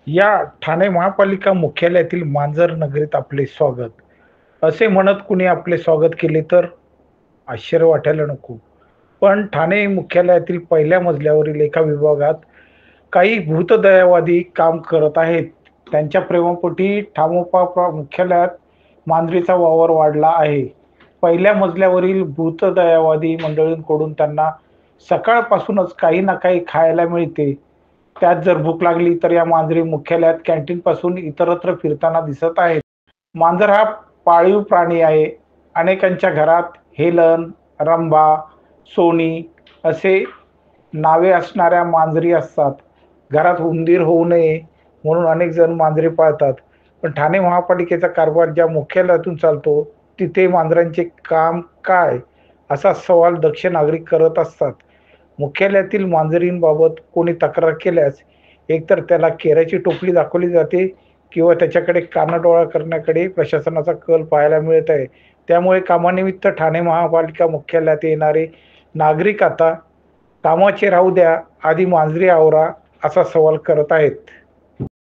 या ठाणे महापालिका मुख्यालयातील मांजर नगरीत आपले स्वागत. असे म्हणत कुणी आपले स्वागत केले तर आश्चर्य वाटायला नको. पण ठाणे मुख्यालयातील पहिल्या मजल्यावरील एका विभागात काही भूतदयावादी काम करत आहेत. त्यांच्या प्रेमापोटी मुख्यालयात मांजरीचा वावर वाढला आहे. पहिल्या मजल्यावरील भूतदयावादी मंडळींकडून त्यांना सकाळपासूनच काही ना काही खायला मिळते. त्यात जर भूक लागली तर या मांजरी मुख्यालयात कॅन्टीनपासून इतरत्र फिरताना दिसत आहेत. मांजर हा पाळीव प्राणी आहे. अनेकांच्या घरात हेलन, रंभा, सोनी असे नावे असणाऱ्या मांजरी असतात. घरात उंदीर होऊ नये म्हणून अनेक जण मांजरे पाळतात. पण ठाणे महापालिकेचा कारभार ज्या मुख्यालयातून चालतो, तिथे मांजरांचे काम काय? असा सवाल दक्ष नागरिक करत असतात. मुख्यालयातील मांजरींबाबत कोणी तक्रार केल्यास एकतर त्याला केराची टोपली दाखवली जाते किंवा त्याच्याकडे कानाडोळा करण्याकडे प्रशासनाचा कल पाहायला मिळत आहे. त्यामुळे कामानिमित्त ठाणे महापालिका मुख्यालयात येणारे नागरिक आता कामाचे राहू द्या, आधी मांजरी आवरा, असा सवाल करत आहेत.